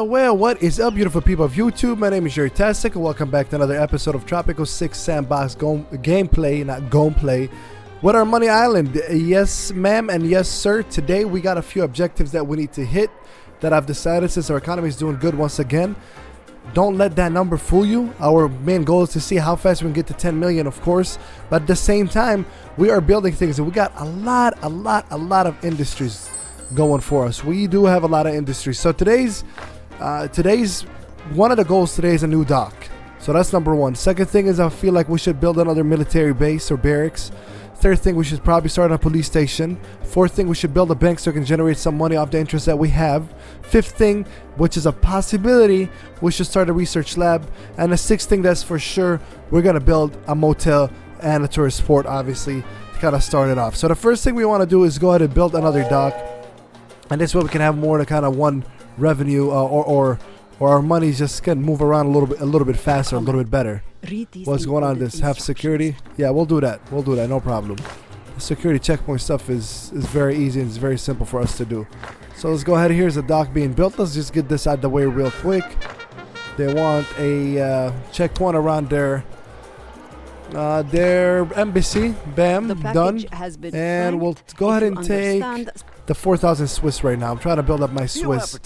Well, what is up, beautiful people of YouTube? My name is Jerutastic, and welcome back to another episode of Tropico 6 Sandbox gameplay, not gameplay, with our Money Island. Yes, ma'am, and yes, sir. Today we got a few objectives that we need to hit that I've decided, since our economy is doing good once again. Don't let that number fool you. Our main goal is to see how fast we can get to 10 million, of course, but at the same time, we are building things, and we got a lot of industries going for us. We do have a lot of industries. So today's one of the goals today is a new dock. So that's number one. Second thing is, I feel like we should build another military base or barracks. Third thing, we should probably start a police station. Fourth thing, we should build a bank so we can generate some money off the interest that we have. Fifth thing, which is a possibility, we should start a research lab. And the sixth thing, that's for sure, we're gonna build a motel and a tourist port, obviously, to kind of start it off. So the first thing we want to do is go ahead and build another dock, and this way we can have more to kind of one revenue, or our money just can move around a little bit faster, a little bit better. What's going on? This have security? Yeah, we'll do that. No problem. The security checkpoint stuff is very easy and it's very simple for us to do. So let's go ahead. Here's a dock being built. Let's just get this out of the way real quick. They want a checkpoint around their embassy. Bam, done. And we'll go ahead and take the 4,000 Swiss right now. I'm trying to build up my Swiss.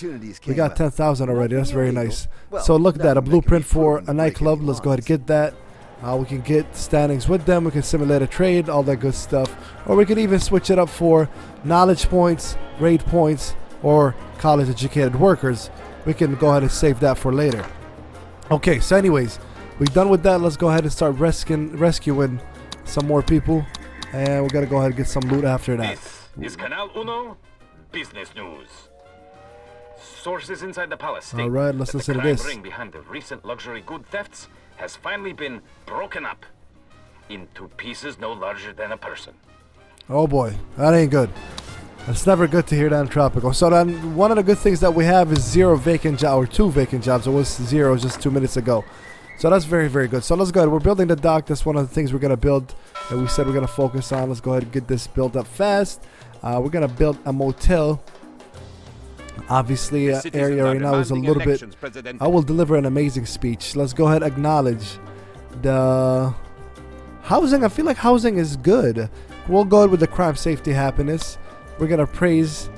We got 10,000 already. That's very nice. So look at that, a blueprint for a nightclub. Let's go ahead and get that. We can get standings with them. We can simulate a trade, all that good stuff. Or we can even switch it up for knowledge points, raid points, or college educated workers. We can go ahead and save that for later. Okay, so anyways, we're done with that. Let's go ahead and start rescuing some more people. And we gotta go ahead and get some loot after that. Is Canal Uno business news. Sources inside the palace state. All right, let's listen to this. The crime ring behind the recent luxury good thefts has finally been broken up into pieces no larger than a person. Oh boy, that ain't good. It's never good to hear that in Tropico. So then, one of the good things that we have is 0 vacant jobs, or 2 vacant jobs. It was 0 just 2 minutes ago. So that's very, very good. So let's go ahead. We're building the dock. That's one of the things we're gonna build that we said we're gonna focus on. Let's go ahead and get this built up fast. We're gonna build a motel. Obviously, area right now is a little bit. I will deliver an amazing speech. Let's go ahead and acknowledge the housing. I feel like housing is good. We'll go ahead with the crime, safety, happiness. We're gonna praise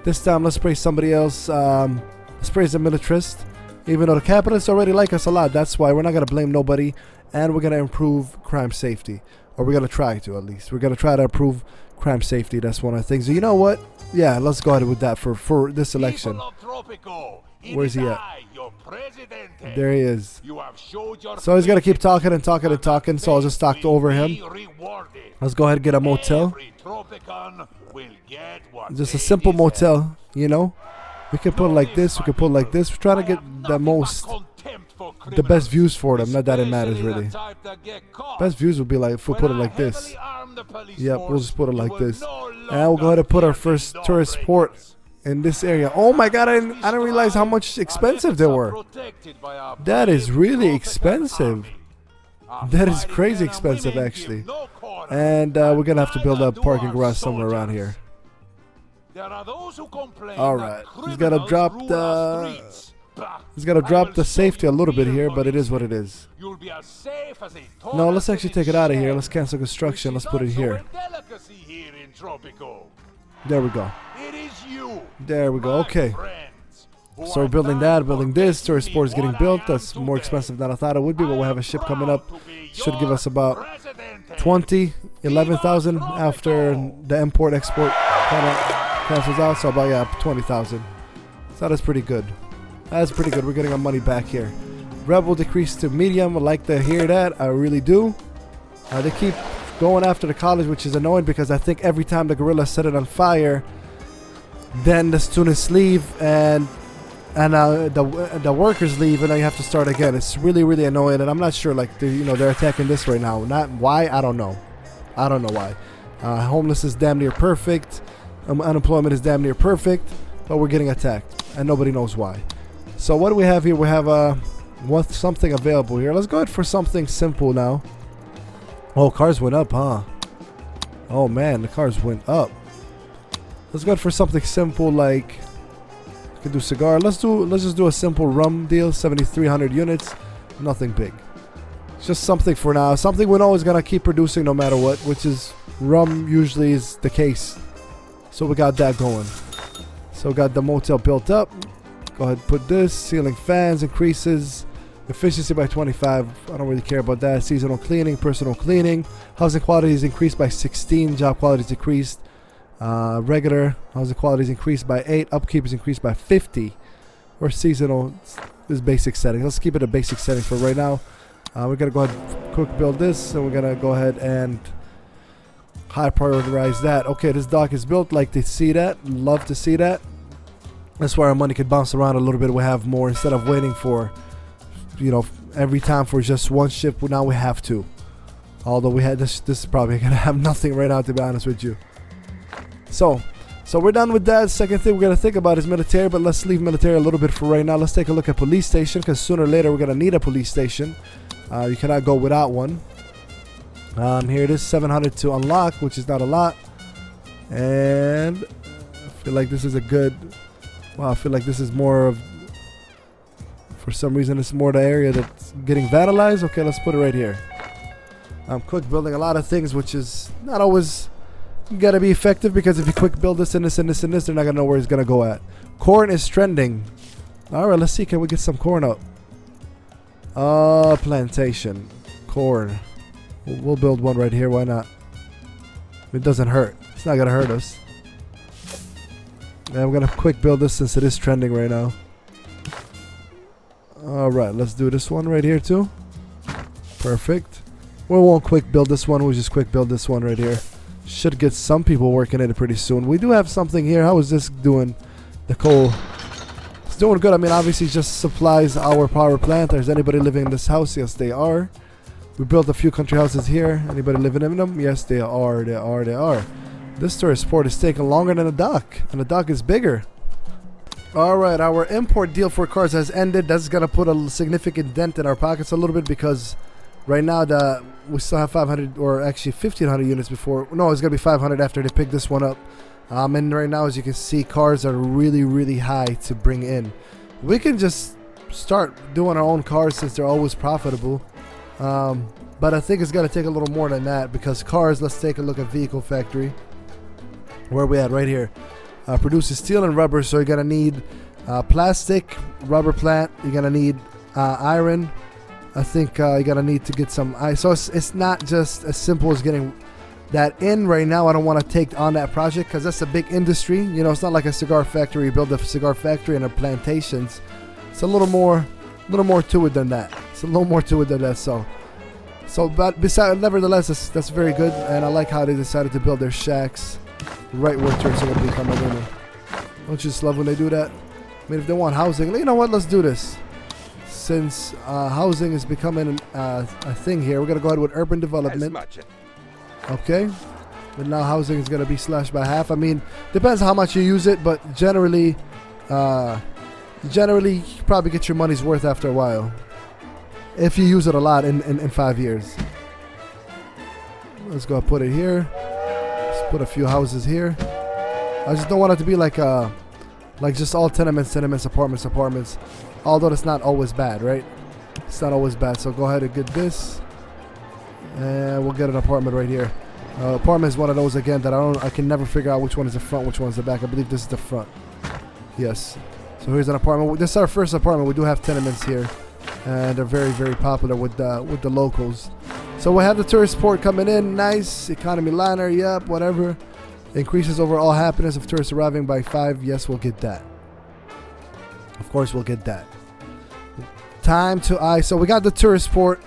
this time. Let's praise somebody else. Let's praise the militarist. Even though the capitalists already like us a lot, that's why we're not gonna blame nobody, and we're gonna improve crime safety, or we're gonna try to, at least. We're gonna try to improve crime safety. That's one of the things. You know what? Yeah, let's go ahead with that for this election. Where's he at? There he is. So he's gonna keep talking and talking and talking. So I'll just talk over him. Let's go ahead and get a motel. Just a simple motel, you know. We can put it like this. We can put it like this. We're trying to get the best views for them. Not that it matters really. Best views would be like if we put it like this. Yep, we'll just put it like this. And we'll go ahead and put our first tourist port in this area. Oh my god, I didn't realize how much expensive they were. That is really expensive. That is crazy expensive, actually. And we're gonna have to build a parking garage somewhere around here. Alright, he's gotta drop the safety a little bit here, but it is what it is. No, let's actually take it out of here. Let's cancel construction. Let's put it here. There we go. There we go. Okay. So we're building that, building this. Tourist port is getting built. That's more expensive than I thought it would be, but we'll have a ship coming up. Should give us about 11,000 after the import-export kind of cancels out. So about, yeah, 20,000. So that's pretty good. That's pretty good. We're getting our money back here. Rebel decreased to medium. I like to hear that. I really do. They keep going after the college, which is annoying because I think every time the guerrillas set it on fire, then the students leave, and the workers leave, and then you have to start again. It's really, really annoying, and I'm not sure, like, they're attacking this right now. Not why, I don't know. I don't know why. Homeless is damn near perfect. Unemployment is damn near perfect, but we're getting attacked, and nobody knows why. So what do we have here? We have something available here. Let's go ahead for something simple now. Oh, cars went up, huh? Oh man, the cars went up. Let's go for something simple, like we can do cigar. Let's just do a simple rum deal, 7,300 units. Nothing big. It's just something for now. Something we know is gonna keep producing no matter what, which is rum usually is the case. So we got that going. So we got the motel built up. Go ahead and put this. Ceiling fans increases. Efficiency by 25. I don't really care about that. Seasonal cleaning, personal cleaning. Housing quality is increased by 16. Job quality is decreased. Regular housing quality is increased by 8. Upkeep is increased by 50. Or seasonal is basic settings. Let's keep it a basic setting for right now. We're gonna go ahead and quick build this, and we're gonna go ahead and high prioritize that. Okay, this dock is built. Like to see that. Love to see that. That's why our money could bounce around a little bit. We have more instead of waiting for, every time for just one ship. Now we have two. Although we had this is probably gonna have nothing right now, to be honest with you. So we're done with that. Second thing we're gonna think about is military, but let's leave military a little bit for right now. Let's take a look at police station, because sooner or later we're gonna need a police station. You cannot go without one. Here it is, 700 to unlock, which is not a lot. And I feel like this is a good. Wow, I feel like this is more of. For some reason, it's more the area that's getting vandalized. Okay, let's put it right here. I'm quick building a lot of things, which is not always gotta be effective, because if you quick build this and this and this and this, they're not gonna know where it's gonna go at. Corn is trending. All right, let's see. Can we get some corn up? Plantation, corn. We'll build one right here. Why not? It doesn't hurt. It's not gonna hurt us. And I'm gonna quick build this since it is trending right now. Alright, let's do this one right here too. Perfect. We won't quick build this one, we'll just quick build this one right here. Should get some people working in it pretty soon. We do have something here. How is this doing? The coal. It's doing good. I mean, obviously just supplies our power plant. Is anybody living in this house? Yes, they are. We built a few country houses here. Anybody living in them? Yes, they are. They are. This tourist port is taking longer than a dock, and the dock is bigger. Alright, our import deal for cars has ended. That's gonna put a significant dent in our pockets a little bit, because right now we still have 500, or actually 1,500 units before. No, it's gonna be 500 after they pick this one up. And right now, as you can see, cars are really, really high to bring in. We can just start doing our own cars since they're always profitable. But I think it's gonna take a little more than that, because cars. Let's take a look at vehicle factory. Where are we at? Right here. Produces steel and rubber, so you're gonna need plastic, rubber plant. You're gonna need iron. I think you're gonna need to get some ice. So it's not just as simple as getting that in right now. I don't want to take on that project, because that's a big industry. It's not like a cigar factory. You build a cigar factory and a plantations. It's a little more to it than that. But nevertheless, that's very good, and I like how they decided to build their shacks right where tourists are going to be coming in. Don't you just love when they do that? I mean, if they want housing, you know what? Let's do this. Since housing is becoming a thing here, we're going to go ahead with urban development. Okay. But now housing is going to be slashed by half. I mean, depends on how much you use it, but generally, you probably get your money's worth after a while. If you use it a lot in 5 years. Let's go put it here. Let's put a few houses here. I just don't want it to be like just all tenements, apartments. Although it's not always bad, right? It's not always bad. So go ahead and get this, and we'll get an apartment right here. Apartment is one of those again that I can never figure out which one is the front, which one is the back. I believe this is the front. Yes. So here's an apartment. This is our first apartment. We do have tenements here, and they're very, very popular with the locals. So we have the tourist port coming in. Nice economy liner. Yep, whatever. Increases overall happiness of tourists arriving by 5. Yes, we'll get that. Of course, we'll get that. Time to ice. So we got the tourist port.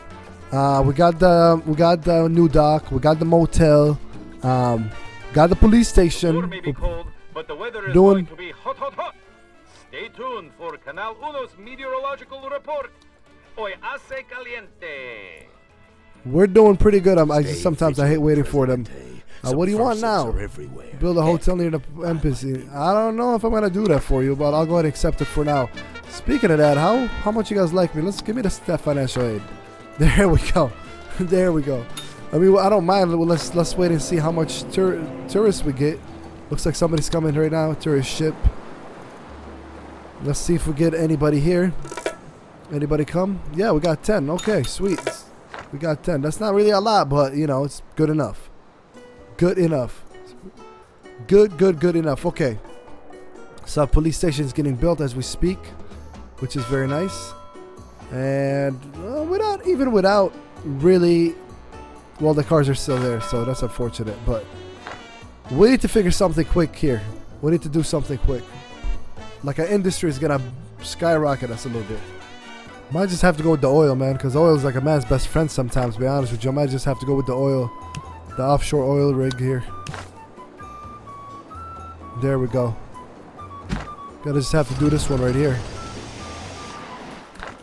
We got the new dock. We got the motel. Got the police station. May be cold, but the weather is Doing- going to be hot, hot, hot. Stay tuned for Canal Uno's meteorological report. Hoy hace caliente. We're doing pretty good. Sometimes I hate waiting for them. What do you want now? Build a hotel near the embassy. I don't know if I'm gonna do that for you, but I'll go ahead and accept it for now. Speaking of that, how much you guys like me? Let's give me that financial aid. There we go. There we go. I mean, I don't mind. Let's wait and see how much tourists we get. Looks like somebody's coming right now. Tourist ship. Let's see if we get anybody here. Anybody come? Yeah, we got 10. Okay, sweet. We got 10. That's not really a lot, but you know, it's good enough. Good enough. Good enough. Okay. So police station is getting built as we speak, which is very nice. And without really, well, the cars are still there, so that's unfortunate. But we need to figure something quick here. We need to do something quick. Like our industry is gonna skyrocket us a little bit. Might just have to go with the oil, man, because oil is like a man's best friend sometimes, to be honest with you. I might just have to go with the oil. The offshore oil rig here. There we go. Gotta just have to do this one right here.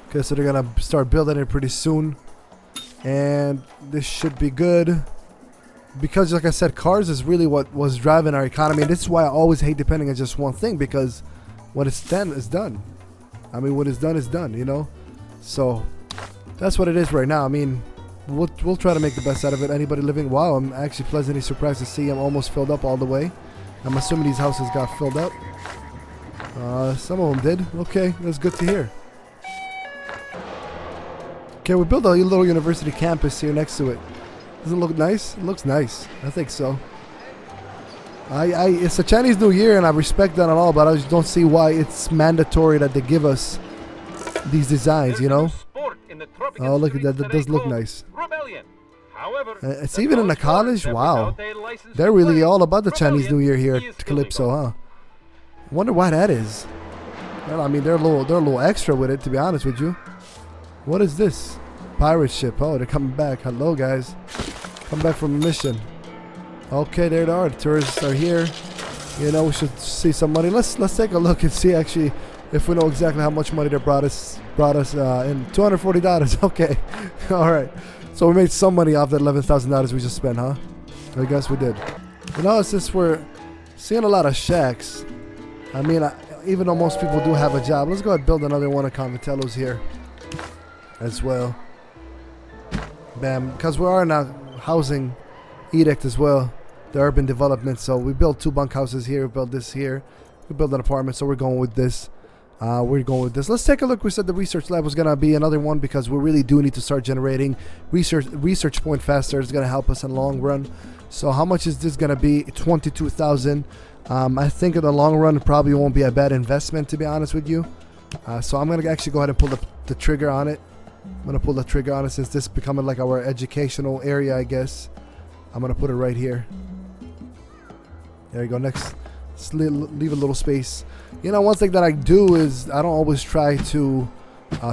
Okay, so they're gonna start building it pretty soon. And this should be good. Because like I said, cars is really what was driving our economy. And this is why I always hate depending on just one thing, because when it's done, it's done. I mean, when it's done, it's done, you know? So that's what it is right now. I mean, we'll try to make the best out of it. Anybody living? Wow, I'm actually pleasantly surprised to see I'm almost filled up all the way. I'm assuming these houses got filled up. Some of them did. Okay, that's good to hear. Okay, we built a little university campus here next to it. Doesn't it look nice? It looks nice. I think so. It's a Chinese New Year, and I respect that and all, but I just don't see why it's mandatory that they give us these designs, you know? Oh, look at that. That does look nice. It's even in the college? Wow. They're really all about the Chinese New Year here at Calypso, huh? Wonder why that is. Well, I mean, they're a little extra with it, to be honest with you. What is this? Pirate ship. Oh, they're coming back. Hello, guys. Come back from a mission. Okay, there they are. The tourists are here. You know, we should see some money. Let's take a look and see actually if we know exactly how much money they brought us in. $240. Okay. All right. So we made some money off that $11,000 we just spent, huh? I guess we did. You know, since we're seeing a lot of shacks, I mean, even though most people do have a job, let's go ahead and build another one of Convitello's here as well. Bam. Because we are in a housing edict as well, the urban development. So we built 2 bunkhouses here. We built this here. We built an apartment. So we're going with this. Let's take a look. We said the research lab was gonna be another one because we really do need to start generating research point faster. It's gonna help us in the long run. So how much is this gonna be? 22,000. I think in the long run it probably won't be a bad investment, to be honest with you. So I'm gonna actually go ahead and pull the trigger on it. I'm gonna pull the trigger on it since this is becoming like our educational area, I guess. I'm gonna put it right here. There you go. Next, just leave a little space. You know, one thing that I do is I don't always try to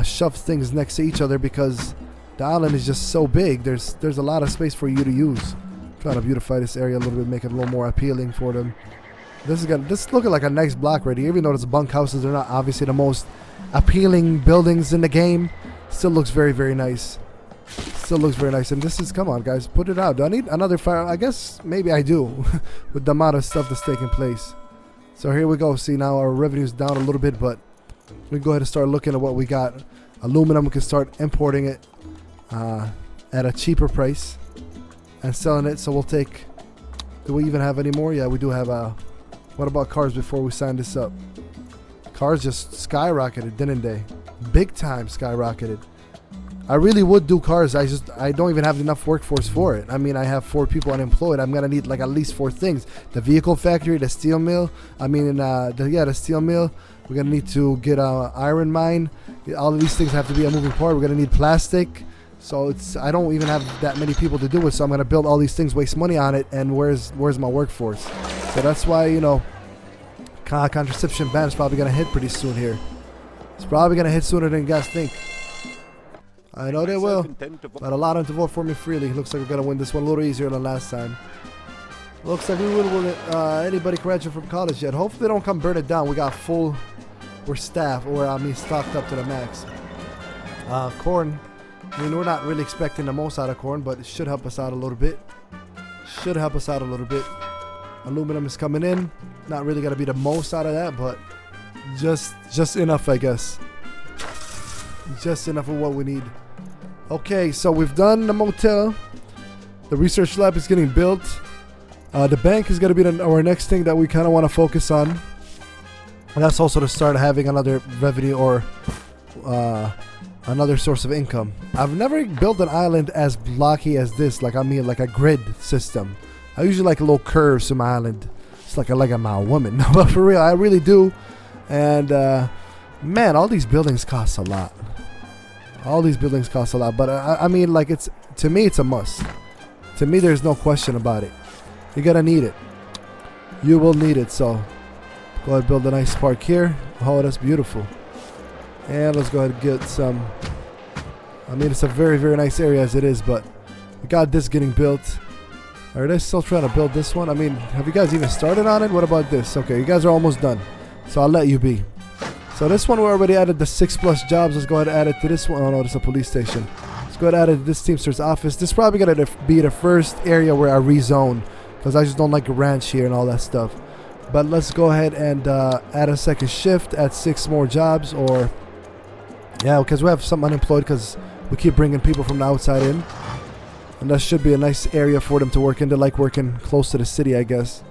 shove things next to each other because the island is just so big. There's a lot of space for you to use. I'm trying to beautify this area a little bit, make it a little more appealing for them. This is looking like a nice block right here. Even though it's bunkhouses, they're not obviously the most appealing buildings in the game. Still looks very, very nice. Still looks very nice. And this is, come on guys, put it out. Do I need another fire? I guess maybe I do with the amount of stuff that's taking place. So here we go. See, now our revenue's down a little bit, but we can go ahead and start looking at what we got. Aluminum, we can start importing it at a cheaper price and selling it. So we'll take, do we even have any more? Yeah, we do have what about cars before we sign this up? Cars just skyrocketed, didn't they? Big time skyrocketed. I really would do cars. I don't even have enough workforce for it. I mean, I have 4 people unemployed. I'm gonna need like at least 4 things: the vehicle factory, the steel mill. I mean, the steel mill. We're gonna need to get a iron mine. All of these things have to be a moving part. We're gonna need plastic. So I don't even have that many people to do it. So I'm gonna build all these things, waste money on it, and where's my workforce? So that's why, you know, contraception ban is probably gonna hit pretty soon here. It's probably gonna hit sooner than you guys think. I know they will, but allow them to vote for me freely. Looks like we're gonna win this one a little easier than last time. Looks like we will anybody graduate from college yet. Hopefully they don't come burn it down. We got full, we're staffed, or I mean stocked up to the max. Corn, I mean we're not really expecting the most out of corn, but it should help us out a little bit. Should help us out a little bit. Aluminum is coming in. Not really gonna be the most out of that, but just enough, I guess. Just enough of what we need. Okay, so we've done the motel. The research lab is getting built. The bank is going to be our next thing that we kind of want to focus on. And that's also to start having another revenue or another source of income. I've never built an island as blocky as this. Like, I mean, like a grid system. I usually like a little curves to my island. It's like I'm a woman. But for real, I really do. And, man, all these buildings cost a lot. All these buildings cost a lot. But, I mean, like, to me, it's a must. To me, there's no question about it. You're gonna need it. You will need it. So go ahead and build a nice park here. Oh, that's beautiful. And let's go ahead and get some. I mean, it's a very, very nice area as it is, but we got this getting built. Are they still trying to build this one? I mean, have you guys even started on it? What about this? Okay, you guys are almost done. So I'll let you be. So this one, we already added the 6+ jobs. Let's go ahead and add it to this one. Oh no, this is a police station. Let's go ahead and add it to this Teamster's office. This is probably gonna be the first area where I rezone, because I just don't like a ranch here and all that stuff. But let's go ahead and add a second shift, add 6 more jobs, or yeah, because we have some unemployed because we keep bringing people from the outside in, and that should be a nice area for them to work in. They like working close to the city, I guess.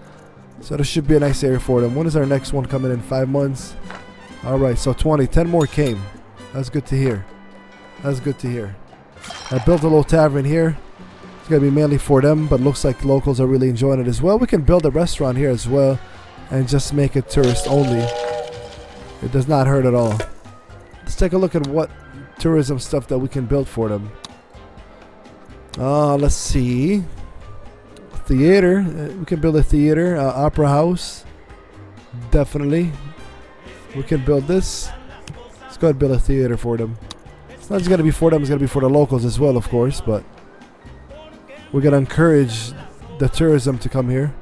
So this should be a nice area for them. When is our next one coming in? 5 months. All right, so 10 more came. That's good to hear. That's good to hear. I built a little tavern here. It's going to be mainly for them, but looks like locals are really enjoying it as well. We can build a restaurant here as well and just make it tourist only. It does not hurt at all. Let's take a look at what tourism stuff that we can build for them. Let's see. Theater. We can build a theater. Opera house. Definitely. We can build this. Let's go ahead and build a theater for them. It's not just going to be for them. It's going to be for the locals as well, of course, but we're going to encourage the tourism to come here,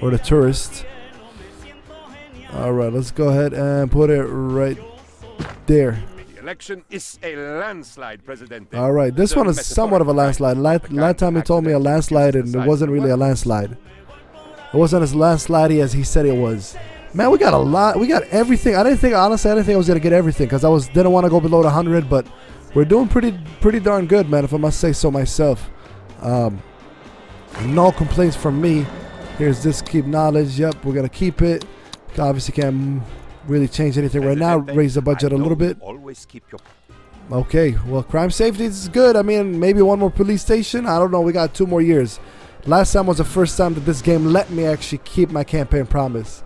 or the tourists. Alright, let's go ahead and put it right there. The election is a landslide, Presidente. Alright, this one is somewhat of a landslide. Last time he told me a landslide, and it wasn't really a landslide. It wasn't as landslidey as he said it was. Man, we got a lot. We got everything. Honestly, I didn't think I was going to get everything, because didn't want to go below the 100, but we're doing pretty darn good, man, if I must say so myself. No complaints from me. Here's this, keep knowledge. Yep, we're gonna keep it. Obviously can't really change anything right now. Raise the budget a little bit. Always keep your Okay, well, crime safety is good. I mean, maybe one more police station. I don't know. We got 2 more years. Last time was the first time that this game let me actually keep my campaign promise.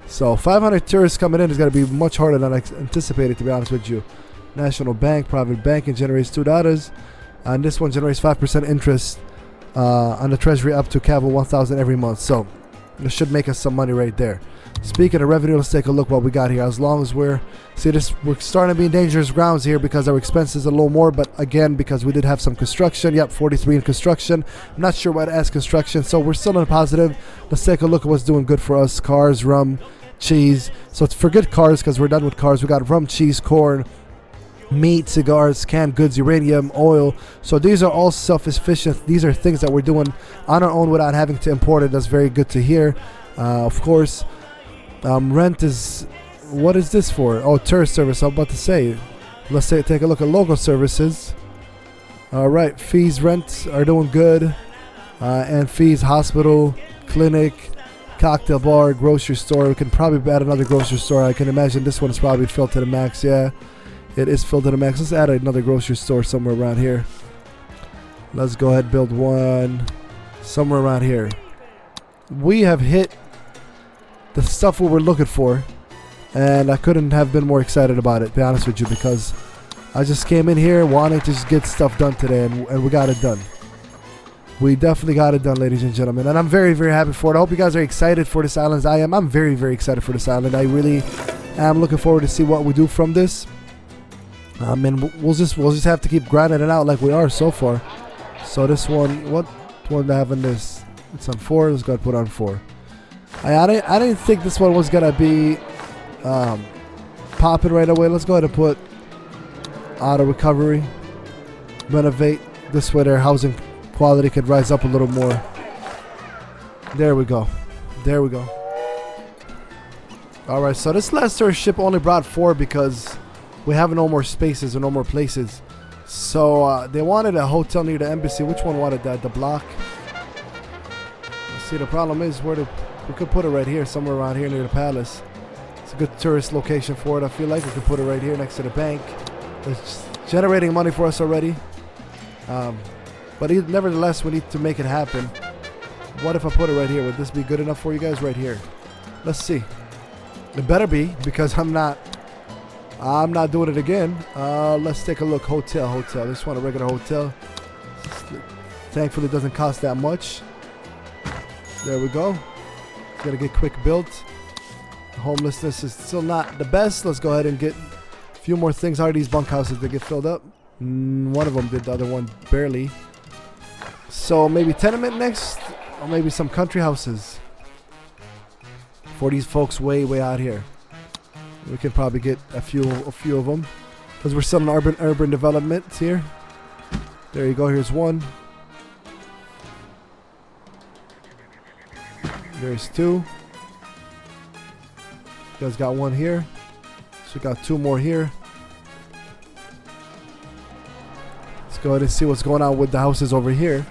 So 500 tourists coming in is gonna be much harder than I anticipated, to be honest with you. National Bank, private banking generates $2. And this one generates 5% interest on the treasury up to capital 1,000 every month. So this should make us some money right there. Speaking of revenue, let's take a look what we got here. As long as we're starting to be in dangerous grounds here, because our expenses are a little more, but again, because we did have some construction. Yep, 43 in construction. I'm not sure what as construction, so we're still in a positive. Let's take a look at what's doing good for us. Cars, rum, cheese. So it's forget cars, because we're done with cars. We got rum, cheese, corn, meat, cigars, canned goods, uranium, oil. So these are all self-sufficient. These are things that we're doing on our own without having to import it. That's very good to hear. Of course, rent is, what is this for? Oh, tourist service. I'm about to say. Let's take a look at local services. All right, fees, rent are doing good. And fees, hospital, clinic, cocktail bar, grocery store. We can probably add another grocery store. I can imagine this one is probably filled to the max. Yeah. It is filled to the max. Let's add another grocery store somewhere around here. Let's go ahead and build one somewhere around here. We have hit the stuff we were looking for, and I couldn't have been more excited about it, to be honest with you, because I just came in here wanting to just get stuff done today, and we got it done. We definitely got it done, ladies and gentlemen, and I'm very, very happy for it. I hope you guys are excited for this island. I am. I'm very, very excited for this island. I really am looking forward to see what we do from this. I mean, we'll just have to keep grinding it out like we are so far. So this one, what one do I have in this? It's on 4. Let's go ahead and put it on 4. I didn't think this one was gonna be popping right away. Let's go ahead and put auto recovery. Renovate. This way their housing quality could rise up a little more. There we go. There we go. Alright, so this last tourist ship only brought 4 because we have no more spaces or no more places. So they wanted a hotel near the embassy. Which one wanted that? The block? See, the problem is we could put it right here, somewhere around here near the palace. It's a good tourist location for it. I feel like we could put it right here next to the bank. It's generating money for us already. But nevertheless, we need to make it happen. What if I put it right here? Would this be good enough for you guys right here? Let's see. It better be, because I'm not doing it again. Let's take a look. Hotel. I just want a regular hotel. Thankfully, it doesn't cost that much. There we go. It's gonna get quick built. Homelessness is still not the best. Let's go ahead and get a few more things. How are these bunkhouses that get filled up? One of them did, the other one barely. So maybe tenement next, or maybe some country houses for these folks way out here. We can probably get a few of them because we're still in urban development here. There you go. Here's one. There's 2. You guys got 1 here. So we got 2 more here. Let's go ahead and see what's going on with the houses over here.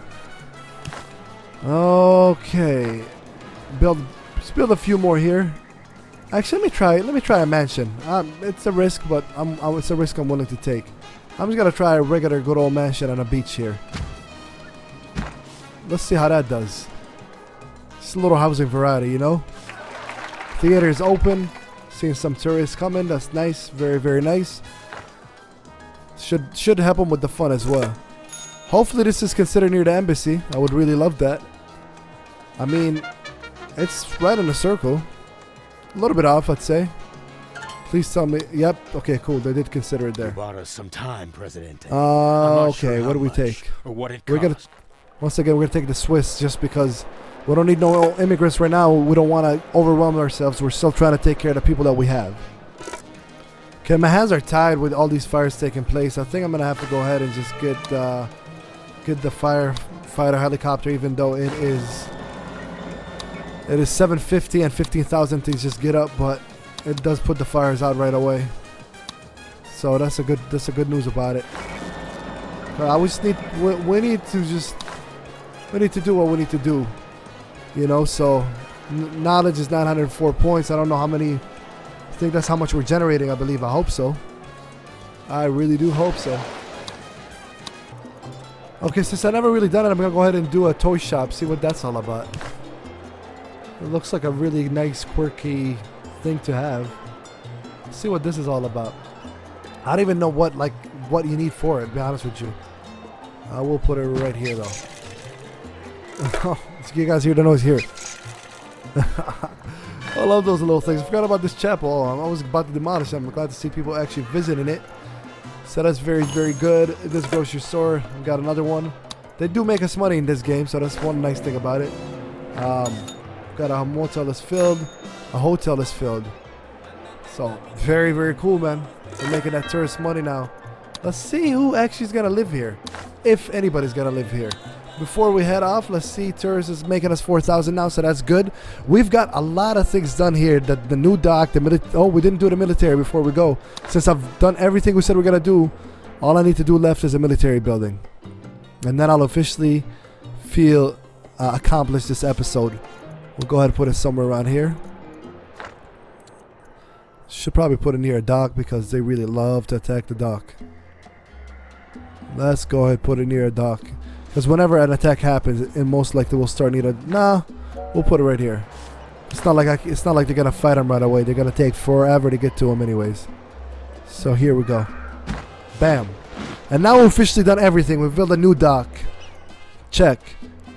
Okay. Let's build a few more here. Actually, let me try a mansion. It's a risk, but it's a risk I'm willing to take. I'm just gonna try a regular good old mansion on a beach here. Let's see how that does. Just a little housing variety, you know. Theater is open. Seeing some tourists coming. That's nice. Very nice. Should help them with the fun as well. Hopefully this is considered near the embassy. I would really love that. I mean, it's right in a circle. A little bit off, I'd say. Please tell me. Yep. Okay, cool. They did consider it there. You bought us some time, Presidente. Okay. Sure what do we much take? Or what it We're gonna cost. once again we're gonna take the Swiss just because we don't need no immigrants right now. We don't want to overwhelm ourselves. We're still trying to take care of the people that we have. Okay, my hands are tied with all these fires taking place. I think I'm gonna have to go ahead and just get the firefighter helicopter, even though it is 750 and 15,000 things just get up, but it does put the fires out right away. So that's a good news about it. We need to do what we need to do, you know. So knowledge is 904 points. I don't know how many. I think that's how much we're generating. I believe. I hope so. I really do hope so. Okay, since I never really done it, I'm gonna go ahead and do a toy shop. See what that's all about. It looks like a really nice, quirky thing to have. Let's see what this is all about. I don't even know what you need for it, to be honest with you. I will put it right here, though. You guys hear the noise here. I love those little things. I forgot about this chapel. I'm always about to demolish it. I'm glad to see people actually visiting it. So that's very good. This grocery store, we got another one. They do make us money in this game, so that's one nice thing about it. Got a motel that's filled, a hotel that's filled. So very cool, man. We're making that tourist money now. Let's see who actually is gonna live here, if anybody's gonna live here. Before we head off, let's see. Tourist is making us 4,000 now, so that's good. We've got a lot of things done here. The new dock, we didn't do the military before we go. Since I've done everything we said we're gonna do, all I need to do left is a military building, and then I'll officially feel accomplished this episode. We'll go ahead and put it somewhere around here. Should probably put it near a dock because they really love to attack the dock. Let's go ahead and put it near a dock. Because whenever an attack happens, it most likely will start near we'll put it right here. It's not like they're gonna fight them right away. They're gonna take forever to get to them anyways. So here we go. Bam. And now we've officially done everything. We've built a new dock. Check.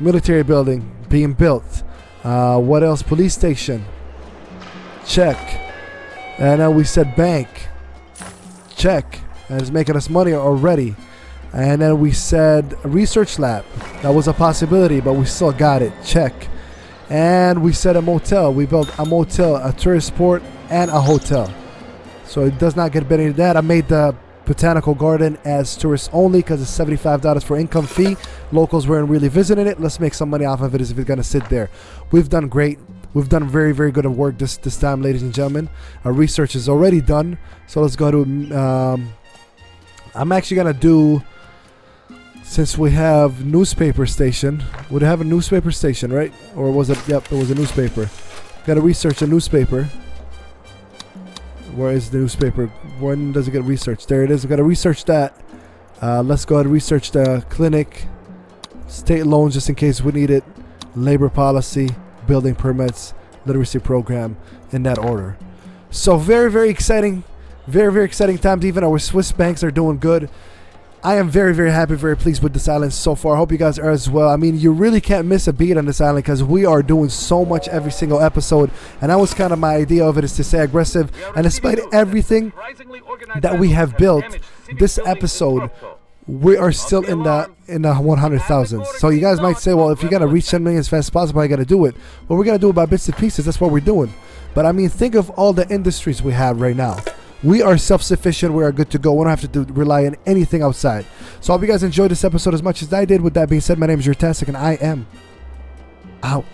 Military building being built. What else? Police station. Check. And then we said bank. Check. And it's making us money already. And then we said a research lab. That was a possibility, but we still got it. Check. And we said a motel. We built a motel, a tourist port, and a hotel. So it does not get better than that. I made the botanical garden as tourists only because it's $75 for income fee. Locals weren't really visiting it. Let's make some money off of it if it's going to sit there. We've done great. We've done very, very good work this time, ladies and gentlemen. Our research is already done. So let's go to... I'm actually going to do... Since we have newspaper station. Would it have a newspaper station, right? Or was it... Yep, it was a newspaper. Got to research a newspaper. Where is the newspaper? When does it get researched? There it is. We've got to research that. Let's go ahead and research the clinic. State loans just in case we need it. Labor policy. Building permits. Literacy program. In that order. So very, very exciting. Very, very exciting times. Even our Swiss banks are doing good. I am very, very happy, very pleased with this island so far. I hope you guys are as well. I mean, you really can't miss a beat on this island because we are doing so much every single episode. And that was kind of my idea of it, is to stay aggressive. And despite everything that we have built, this episode, we are still in the 100,000. So you guys might say, well, if you're going to reach 10 million as fast as possible, I got to do it. Well, we're going to do it by bits and pieces. That's what we're doing. But I mean, think of all the industries we have right now. We are self-sufficient. We are good to go. We don't have to rely on anything outside. So I hope you guys enjoyed this episode as much as I did. With that being said, my name is Jerutastic, and I am out.